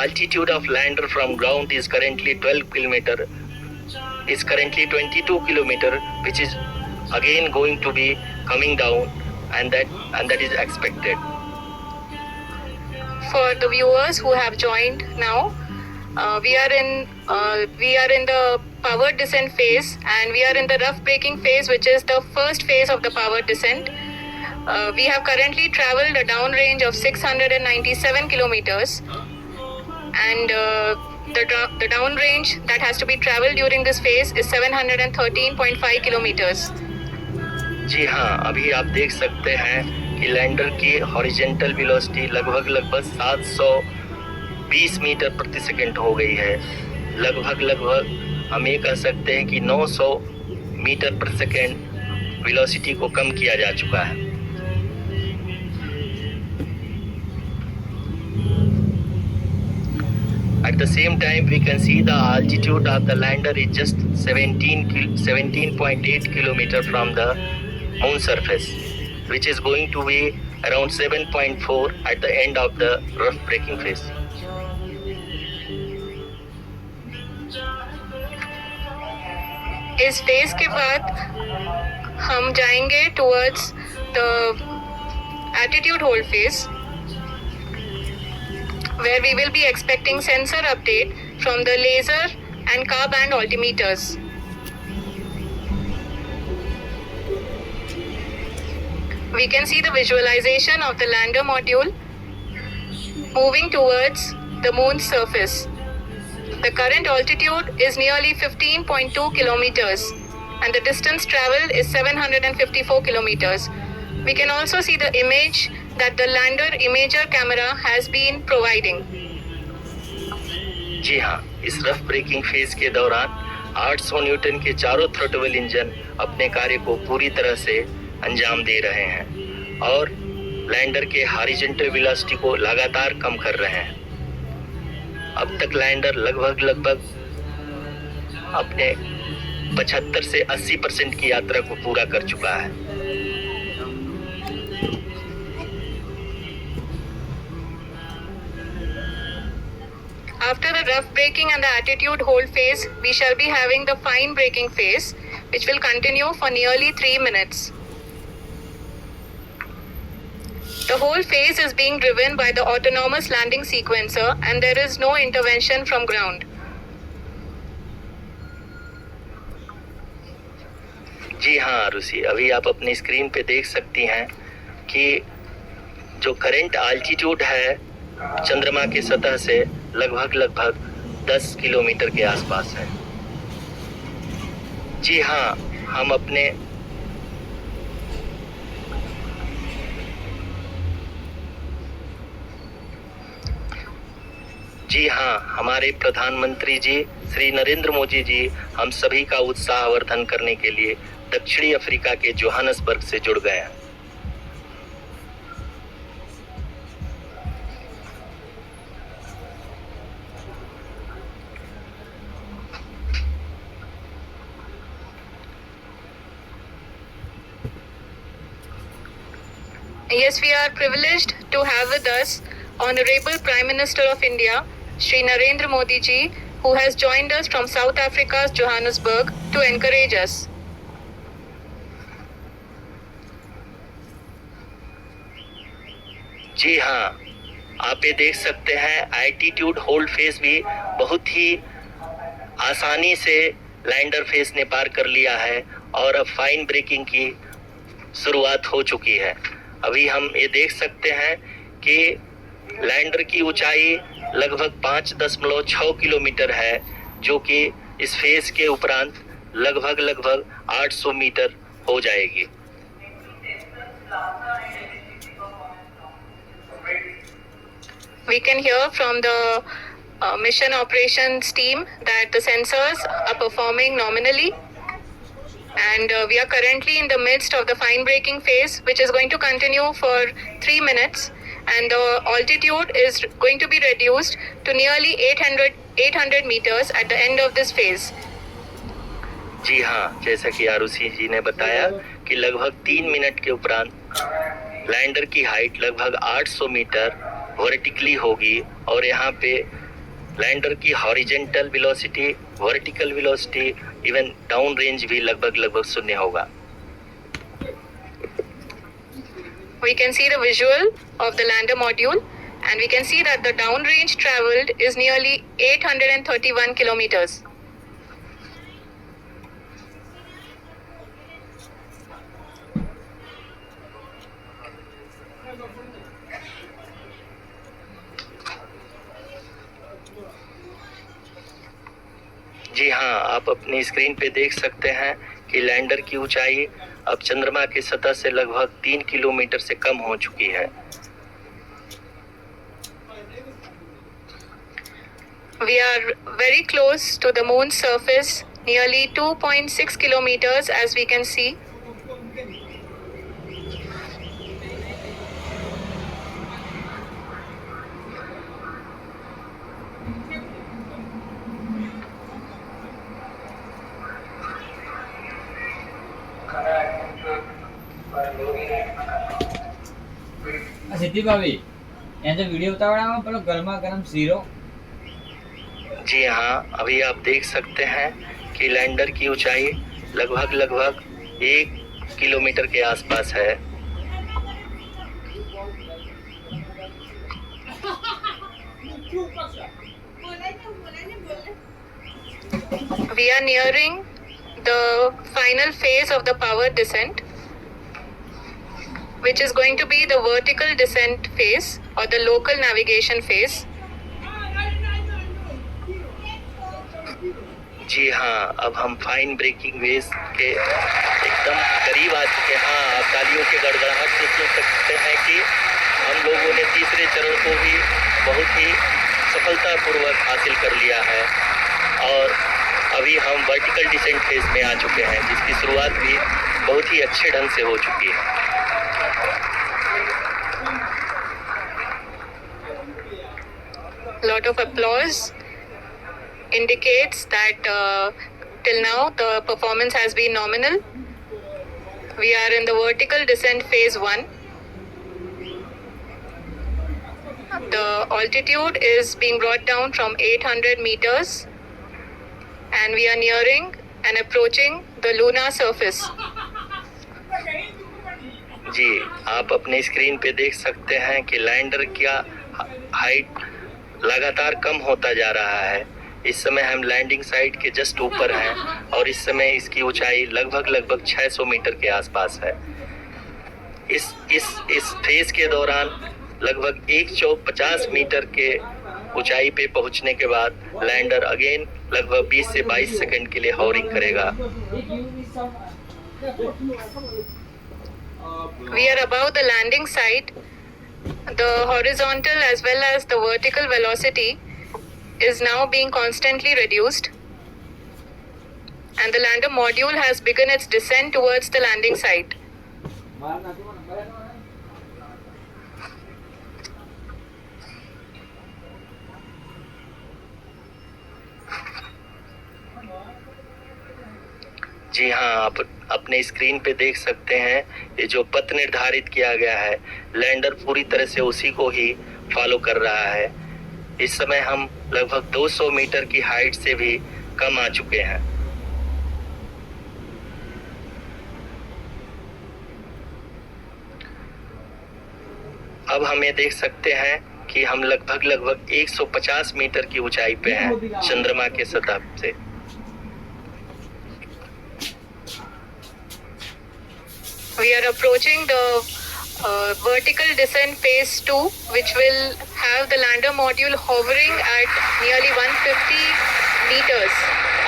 altitude of lander from ground is currently 12 kilometer, is currently 22 kilometer, which is again going to be coming down, and that is expected. For the viewers who have joined now, we are in the powered descent phase, and we are in the rough braking phase, which is the first phase of the powered descent. We have currently traveled a downrange of 697 kilometers, and the downrange that has to be traveled during this phase is 713.5 kilometers. जी हाँ, अभी आप देख सकते हैं कि lander की horizontal velocity लगभग 720 metre प्रति सेकंड हो गई है। लगभग हम ये कह सकते हैं कि 900 मीटर प्रति सेकंड वेलोसिटी को कम किया जा चुका है। At the same time, we can see the altitude of the lander is just 17.8 kilometer from the moon surface, which is going to be around 7.4 at the end of the rough braking phase. इस phase के बाद हम जाएंगे towards the attitude hold phase, where we will be expecting sensor update from the laser and car band altimeters. We can see the visualization of the lander module moving towards the moon's surface. The current altitude is nearly 15.2 kilometers, and the distance traveled is 754 kilometers. We can also see the image that the lander imager camera has been providing. जी हाँ, इस rough breaking phase के दौरान 800 Newton के चारों throttle engine अपने कार्य को पूरी तरह से अंजाम दे रहे हैं और लैंडर के हॉरिजॉन्टल वेलोसिटी को लगातार कम कर रहे हैं। अब तक लैंडर लगभग अपने 75 से 80% की यात्रा को पूरा कर चुका है। After the rough braking and the attitude hold phase, we shall be having the fine braking phase, which will continue for nearly 3 minutes. The whole phase is being driven by the autonomous landing sequencer, and there is no intervention from ground. जी हाँ आरुषि, अभी आप अपनी screen पे देख सकती हैं कि जो करंट आल्टीट्यूड है चंद्रमा की सतह से लगभग 10 किलोमीटर के आसपास है। जी हाँ, हम अपने जी हाँ, हमारे प्रधानमंत्री जी श्री नरेंद्र मोदी जी हम सभी का उत्साहवर्धन करने के लिए दक्षिणी अफ्रीका के जोहानसबर्ग से जुड़ गए हैं। Yes, we are privileged to have with us Honorable Prime Minister of India, Shri Narendra Modi ji, who has joined us from South Africa's Johannesburg to encourage us. जी हाँ, आप ये देख सकते हैं एल्टीट्यूड होल्ड फेज भी बहुत ही आसानी से लैंडर फेज ने पार कर लिया है और अब फाइन ब्रेकिंग की शुरुआत हो चुकी है। अभी हम ये देख सकते हैं कि लैंडर की ऊंचाई लगभग 5.6 किलोमीटर है, जो कि इस फेज के उपरांत लगभग 800 मीटर हो जाएगी। We can hear from the mission operations team that the sensors are performing nominally, and we are currently in the midst of the fine braking phase, which is going to continue for 3 minutes, and the altitude is going to be reduced to nearly 800 meters at the end of this phase. जी हाँ, जैसा कि आरुषि जी ने बताया कि लगभग 3 minute के उपरांत lander की हाइट लगभग 800 मीटर वर्टिकली होगी और यहाँ पे लैंडर की horizontal velocity, vertical velocity, even down range भी लगभग शून्य होगा। We can see the visual of the lander module, and we can see that the downrange traveled is nearly 831 kilometers. जी हाँ, आप अपनी स्क्रीन पे देख सकते हैं कि लैंडर की ऊंचाई अब चंद्रमा की सतह से लगभग 3 किलोमीटर से कम हो चुकी है। We are very close to the moon's surface, nearly 2.6 kilometers, as we can see. सिद्धि भाभी यहाँ से वीडियो बताओ पर गर्मा गर्म सीरो। जी हाँ, अभी आप देख सकते हैं कि लैंडर की ऊंचाई लगभग 1 किलोमीटर के आसपास है। We are nearing the final phase of the power descent, which is going to be the vertical descent phase or the local navigation phase. जी हाँ, अब हम फाइन ब्रेकिंग वेव्स के एकदम करीब आ चुके हैं। हाँ, आप तालियों के गड़गड़ाहट से सुन सकते हैं कि हम लोगों ने तीसरे चरण को भी बहुत ही सफलतापूर्वक हासिल कर लिया है और अभी हम वर्टिकल डिसेंट फेज में आ चुके हैं, जिसकी शुरुआत भी बहुत ही अच्छे ढंग से हो चुकी है। Lot of applause indicates that till now the performance has been nominal. We are in the vertical descent phase 1. The altitude is being brought down from 800 meters, and we are nearing and approaching the lunar surface. जी, आप अपने screen पे देख सकते हैं कि lander का height लगातार कम होता जा रहा है। इस समय हम लैंडिंग साइट के जस्ट ऊपर हैं और इस समय इसकी ऊंचाई लगभग 600 मीटर के आसपास है। इस फेज के दौरान लगभग 150 मीटर के ऊंचाई पे पहुंचने के बाद लैंडर अगेन लगभग 20 से 22 सेकंड के लिए हॉवरिंग करेगा। We are above the landing site. The horizontal as well as the vertical velocity is now being constantly reduced, and the lander module has begun its descent towards the landing site. जी हाँ, आप अपने screen पे देख सकते हैं ये जो पथ निर्धारित किया गया है, लैंडर पूरी तरह से उसी को ही फॉलो कर रहा है। इस समय हम लगभग 200 मीटर की हाइट से भी कम आ चुके हैं। अब हम ये देख सकते हैं कि हम लगभग 150 मीटर की ऊंचाई पे हैं चंद्रमा के सतह से। We are approaching the vertical descent phase 2, which will have the lander module hovering at nearly 150 meters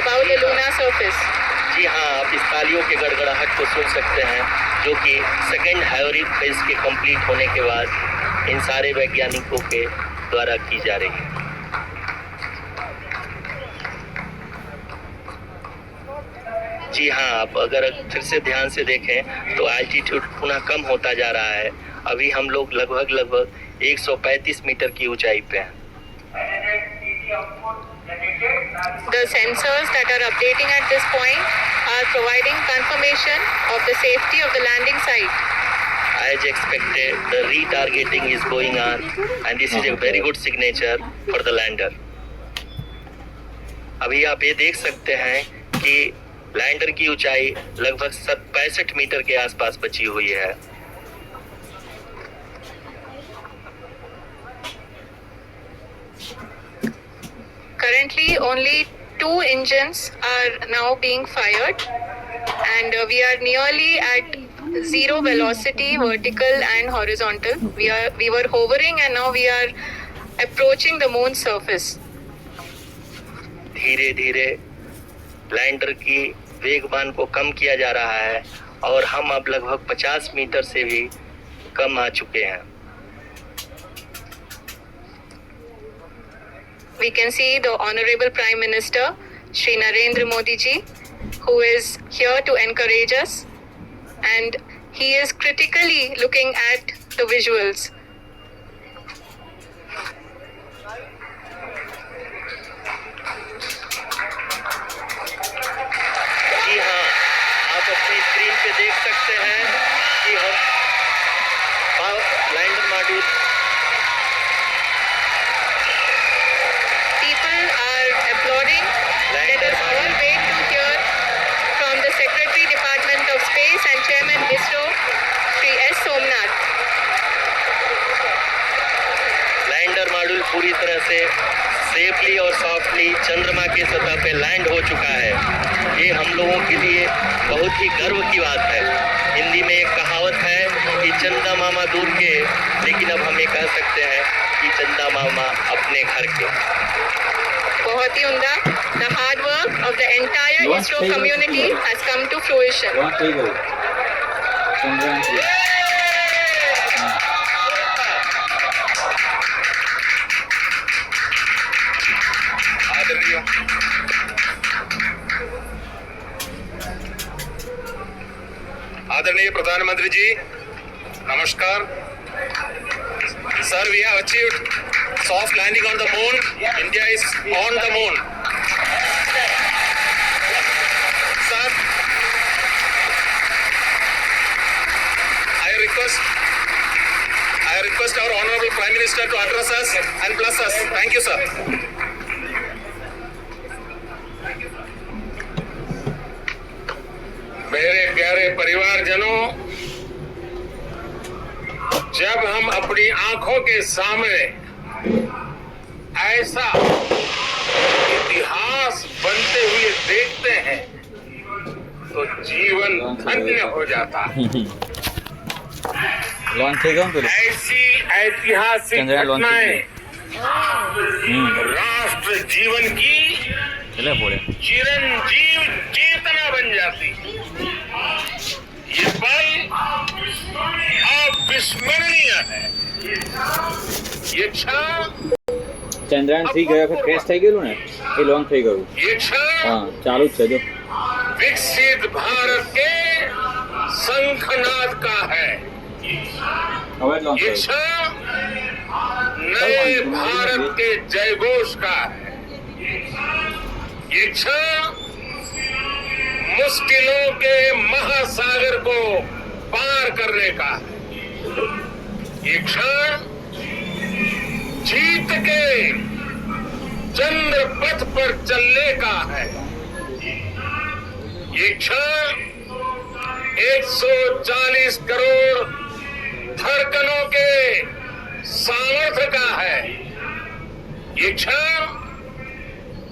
above the lunar surface. जी हाँ, आप इस तालियों के गड़गड़ाहट को सुन सकते हैं, जो कि सेकेंड हाइब्रिड फेज के कंप्लीट होने के बाद इन सारे वैज्ञानिकों के द्वारा की जा रही है। जी हाँ, आप अगर फिर से ध्यान से देखें तो एल्टीट्यूड पुनः कम होता जा रहा है। अभी हम लोग लगभग 135 मीटर की ऊंचाई पे हैं। The sensors that are updating at this point are providing confirmation of the safety of the landing site. As expected, the retargeting is going on, and this is a very good signature for the lander. अभी आप ये देख सकते हैं कि lander की ऊंचाई लगभग 65 मीटर के आसपास बची हुई है। Currently, only 2 engines are now being fired, and we are nearly at zero velocity, vertical and horizontal. We were hovering, and now we are approaching the moon's surface. धीरे धीरे लैंडर की वेगमान को कम किया जा रहा है और हम अब लगभग 50 मीटर से भी कम आ चुके हैं। We can see the Honorable Prime Minister, Shri Narendra Modi ji, who is here to encourage us, and he is critically looking at the visuals. जी हाँ, आप अपनी स्क्रीन पे देख सकते हैं कि हम lander module People are applauding. Let us all wait to hear from the Secretary Department of Space and Chairman ISRO, Shri S. Somnath. Lander module पूरी तरह से सेफली और सॉफ्टली चंद्रमा के सतह पे लैंड हो चुका है। ये हम लोगों के लिए बहुत ही गर्व की बात है। हिंदी में एक कहावत है कि चंदा मामा दूर के, लेकिन अब हम ये कह सकते हैं कि चंदा मामा अपने घर के। बहुत ही उम्दा. The hard work of the entire ISRO community has come to fruition. वहाँ कहीं गए चंद्रयान 3। आदरणीय प्रधानमंत्री जी, नमस्कार sir. We have achieved soft landing on the moon. India is on the moon. Sir, I request our Honorable Prime Minister to address us and bless us. Thank you, sir. मेरे प्यारे परिवारजनों, जब हम अपनी आंखों के सामने ऐसा इतिहास बनते हुए देखते हैं तो जीवन धन्य हो जाता है। लॉन्च થઈ ગયું પેલું ऐसी ऐतिहासिक चंद्रयान लॉन्च घटनाएं થઈ राष्ट्र जीवन की એટલે બોલે चिरंजीव चेतना बन जाती। ये पल अविस्मरणीय है। ये क्षण ચંદ્રયાન 3 ગયા વખત ક્રેશ થઈ ગયેલું ને એ લોન્ચ થઈ ગયું। ये क्षण હા ચાલુ જ છે જો विकसित भारत के शंखनाद का है। હવે લોન્ચ ये થઈ क्षण नए भारत के जयघोष का है। ये क्षण मुश्किलों के महासागर को पार करने का है। ये क्षण जीत के चंद्र पथ पर चलने का है। ये क्षण 140 करोड़ धड़कनों के सामर्थ्य का है। ये क्षण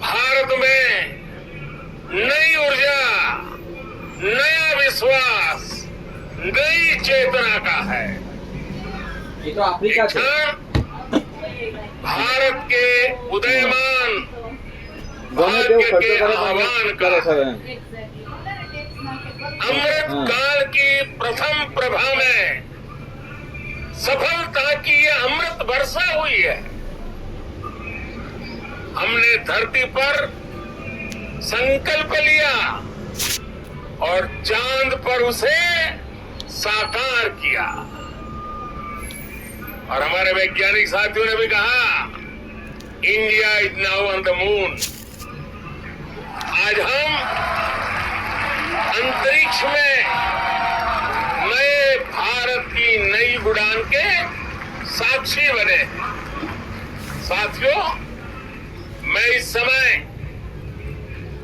भारत में नई ऊर्जा, नया विश्वास, नई चेतना का है। એ તો આફ્રિકા છે क्षण भारत के उदयमान ગમે તેવું भाग्य ખર્ચો के કરે आह्वान का કરે છે अमृत काल की प्रथम प्रभा में सफलता की ये अमृत वर्षा हुई है। हमने धरती पर संकल्प लिया और चांद पर उसे साकार किया। और हमारे वैज्ञानिक साथियों ने भी कहा, India is now on the moon. आज हम अंतरिक्ष में नए भारत की नई उड़ान के साक्षी बने। साथियों, मैं इस समय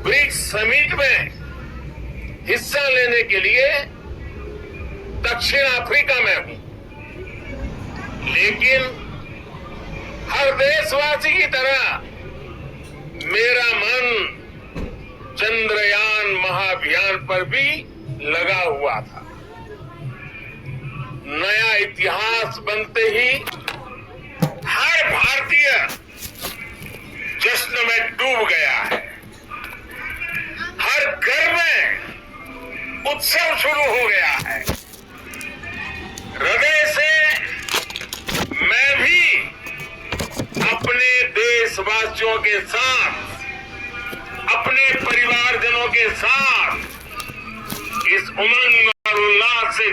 ब्रिक्स समिट में हिस्सा लेने के लिए दक्षिण अफ्रीका में हूं, लेकिन हर देशवासी की तरह मेरा मन चंद्रयान महाअभियान पर भी लगा हुआ था। नया इतिहास बनते ही हर भारतीय जश्न में डूब गया है। हर घर में उत्सव शुरू हो गया है। हृदय से मैं भी अपने देशवासियों के साथ, अपने परिवारजनों के साथ इस उमंग और उल्लास से